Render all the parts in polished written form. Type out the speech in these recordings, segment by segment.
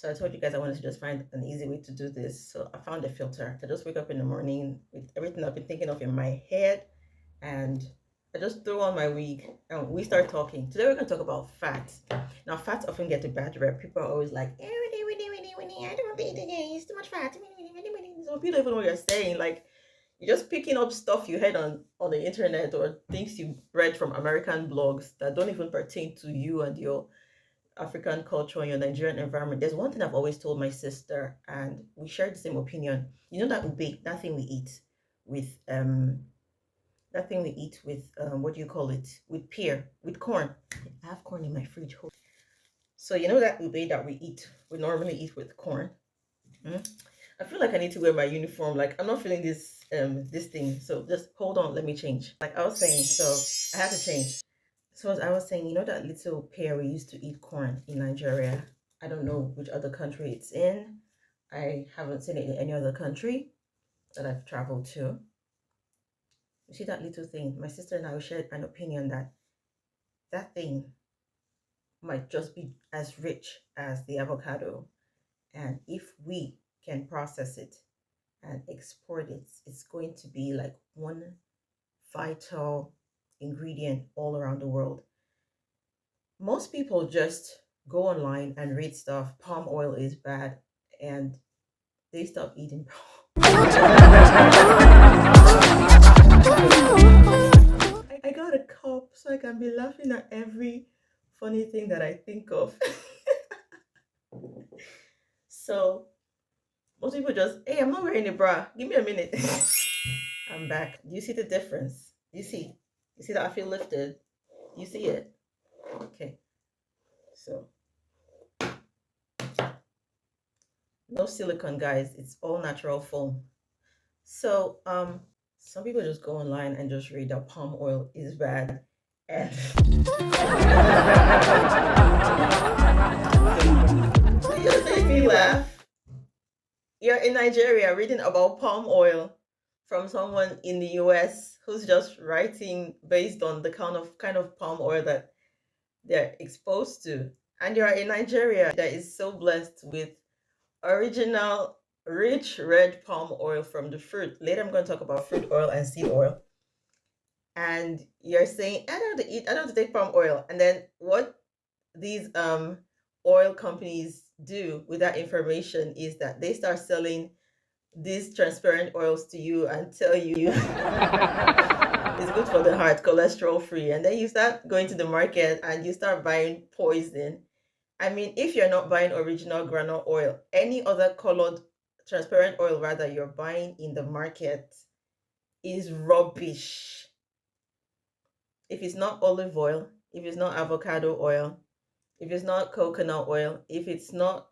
So I told you guys I wanted to just find an easy way to do this. So I found a filter. I just wake up in the morning with everything I've been thinking of in my head, and I just throw on my wig and we start talking. Today we're going to talk about fat. Now, fats often get a bad rep. People are always like, I don't want to eat again. It's too much fat. So people don't even know what you're saying. Like, you're just picking up stuff you heard on the internet or things you read from American blogs that don't even pertain to you and your African culture and your Nigerian environment. There's one thing I've always told my sister, and we share the same opinion. You know that ube, that thing we eat with what do you call it? With pear, with corn. I have corn in my fridge. So you know that ube that we normally eat with corn. Mm? I feel like I need to wear my uniform. Like I'm not feeling this thing. So just hold on, let me change. Like I was saying, so I have to change. So as I was saying, you know that little pear we used to eat corn in Nigeria. I don't know which other country it's in. I haven't seen it in any other country that I've traveled to. You see that little thing? My sister and I shared an opinion that that thing might just be as rich as the avocado. And if we can process it and export it, it's going to be like one vital ingredient all around the world. Most people just go online and read stuff. Palm oil is bad, and they stop eating I got a cup so I can be laughing at every funny thing that I think of. So most people just, hey, I'm not wearing a bra. Give me a minute. I'm back. Do you see the difference? Do you see? You see that I feel lifted? Do you see it? Okay. So no silicone, guys. It's all natural foam. So some people just go online and just read that palm oil is bad. And it just makes me laugh. You're in Nigeria reading about palm oil from someone in the US who's just writing based on the kind of palm oil that they're exposed to. And you're in Nigeria that is so blessed with original rich red palm oil from the fruit. Later I'm going to talk about fruit oil and seed oil. And you're saying, I don't have to take palm oil. And then what these oil companies do with that information is that they start selling these transparent oils to you and tell you it's good for the heart, cholesterol free. And then you start going to the market and you start buying poison. I mean, if you're not buying original granola oil, any other colored transparent oil rather you're buying in the market is rubbish. If it's not olive oil, if it's not avocado oil, if it's not coconut oil, if it's not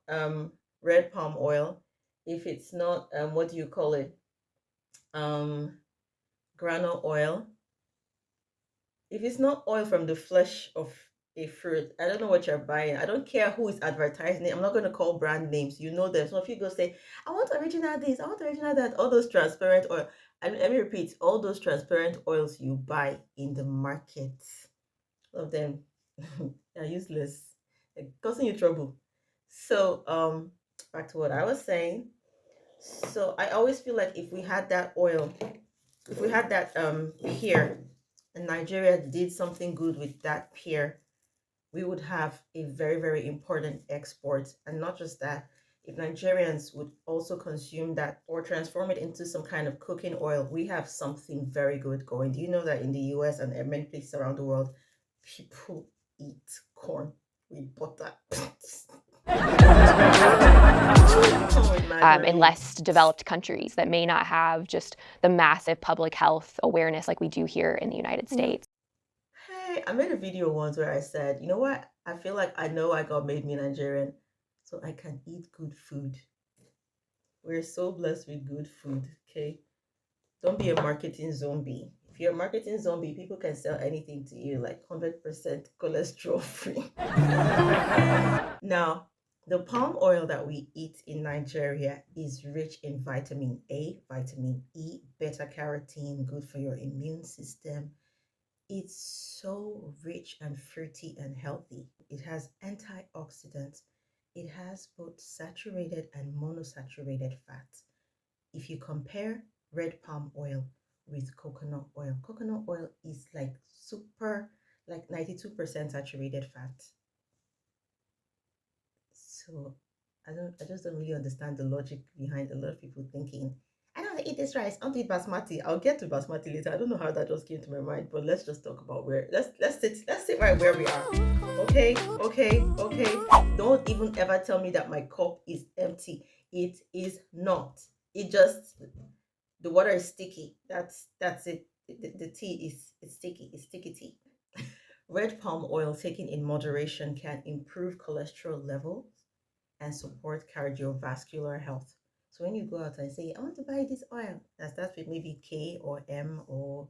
red palm oil, if it's not what do you call it? Granola oil, if it's not oil from the flesh of a fruit, I don't know what you're buying. I don't care who is advertising it. I'm not going to call brand names. You know them. So if you go say, I want original this, I want original that, all those transparent oil, and let me repeat, all those transparent oils you buy in the market, all of them are useless. They're causing you trouble. So back to what I was saying. So I always feel like if we had that oil, if we had that pear, and Nigeria did something good with that pear, we would have a very, very important export. And not just that, if Nigerians would also consume that or transform it into some kind of cooking oil, we have something very good going. Do you know that in the US and many places around the world, people eat corn with butter? In less developed countries that may not have just the massive public health awareness like we do here in the United States. Hey, I made a video once where I said, you know what? I feel like I know I God made me Nigerian, so I can eat good food. We're so blessed with good food, okay? Don't be a marketing zombie. If you're a marketing zombie, people can sell anything to you like 100% cholesterol free. Now, the palm oil that we eat in Nigeria is rich in vitamin A, vitamin E, beta carotene, good for your immune system. It's so rich and fruity and healthy. It has antioxidants. it has both saturated and monosaturated fats. If you compare red palm oil with coconut oil is like super, like 92% saturated fat. So I just don't really understand the logic behind a lot of people thinking, I don't want to eat this rice, I want to eat basmati. I'll get to basmati later. I don't know how that just came to my mind, but let's just talk about where let's sit right where we are. Okay. Don't even ever tell me that my cup is empty. It is not. It just the water is sticky. That's it. The tea is it's sticky. It's sticky tea. Red palm oil taken in moderation can improve cholesterol levels and support cardiovascular health. So when you go out and say, I want to buy this oil, that starts with maybe K or M or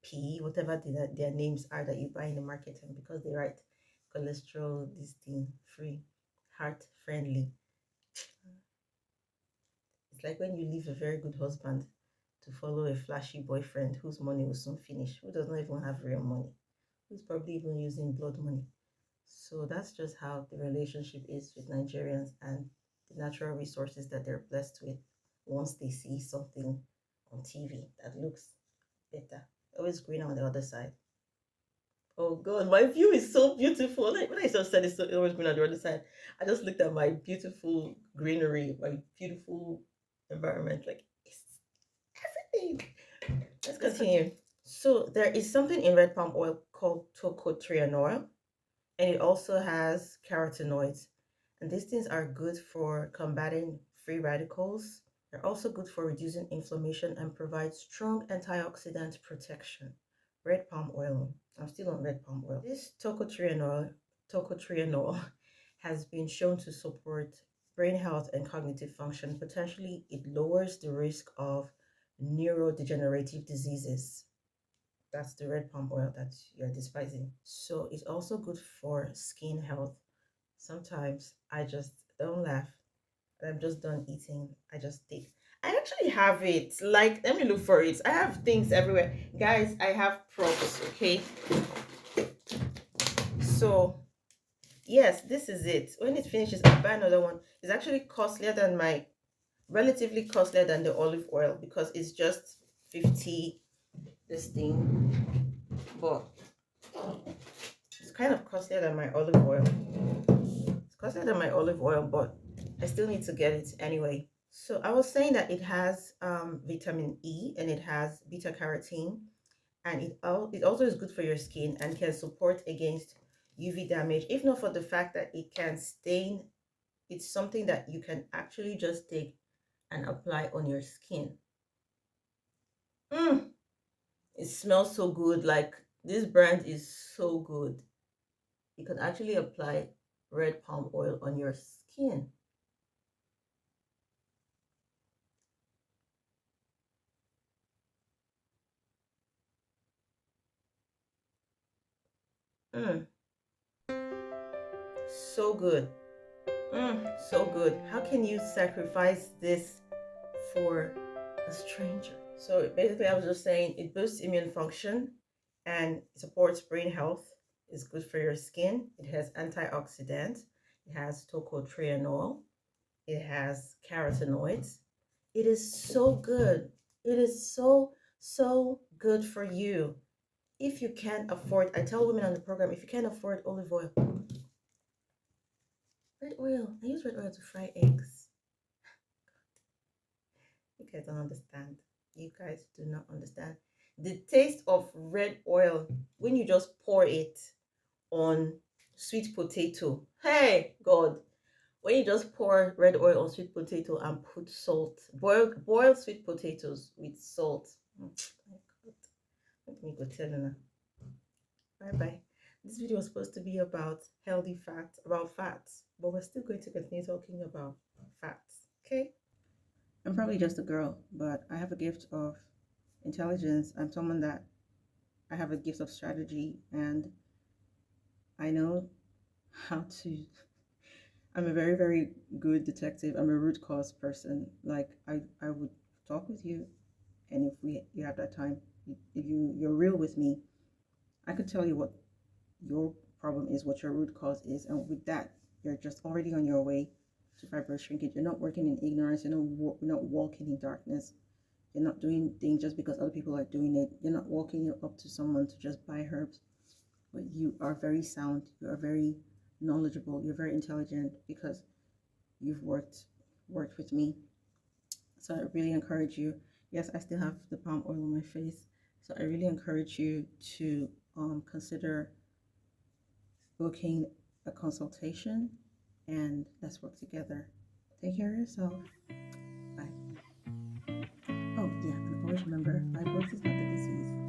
P, whatever their names are that you buy in the market, and because they write cholesterol, this thing, free, heart friendly. It's like when you leave a very good husband to follow a flashy boyfriend whose money will soon finish, who does not even have real money, who's probably even using blood money. So that's just how the relationship is with Nigerians and the natural resources that they're blessed with once they see something on TV that looks better. Always green on the other side. Oh God, my view is so beautiful. Like when I just said it's always green on the other side, I just looked at my beautiful greenery, my beautiful environment. Like it's everything. Let's continue. So there is something in red palm oil called tocotrienol, and it also has carotenoids. And these things are good for combating free radicals. They're also good for reducing inflammation and provide strong antioxidant protection. Red palm oil. I'm still on red palm oil. This tocotrienol has been shown to support brain health and cognitive function. Potentially, it lowers the risk of neurodegenerative diseases. That's the red palm oil that you're despising. So it's also good for skin health. Sometimes I just don't laugh. I'm just done eating. I just take. I actually have it. Like, let me look for it. I have things everywhere. Guys, I have props, okay? So, yes, this is it. When it finishes, I'll buy another one. It's actually relatively costlier than the olive oil because it's just 50 this thing. But it's kind of costlier than my olive oil. It's costlier than my olive oil, but I still need to get it anyway. So I was saying that it has vitamin E and it has beta carotene, and it also is good for your skin and can support against UV damage. If not for the fact that it can stain, it's something that you can actually just take and apply on your skin. It smells so good. Like this brand is so good. You can actually apply red palm oil on your skin. Mm, so good. So good. How can you sacrifice this for a stranger? So basically, I was just saying it boosts immune function and supports brain health. It's good for your skin. It has antioxidants. It has tocotrienol. It has carotenoids. It is so good. It is so good for you. If you can't afford, I tell women on the program, if you can't afford olive oil, red oil. I use red oil to fry eggs. You guys don't understand. You guys do not understand. The taste of red oil when you just pour it on sweet potato. Hey, God. When you just pour red oil on sweet potato and put salt, boil sweet potatoes with salt. Oh my God. Let me go tell you now. Bye bye. This video was supposed to be about healthy fats, about fats, but we're still going to continue talking about fats. Okay? I'm probably just a girl, but I have a gift of intelligence. I'm someone that I have a gift of strategy, and I know how to. I'm a very, very good detective. I'm a root cause person. Like I would talk with you, and if you have that time, if you're real with me, I could tell you what your problem is, what your root cause is, and with that, you're just already on your way to fibroid shrinkage. You're not working in ignorance. You're not walking in darkness. You're not doing things just because other people are doing it. You're not walking up to someone to just buy herbs. But you are very sound. You are very knowledgeable. You're very intelligent because you've worked with me. So I really encourage you. Yes, I still have the palm oil on my face. So I really encourage you to consider booking a consultation, and let's work together. Take care of yourself. Bye. Oh, yeah, and always remember, fibroids is not the disease.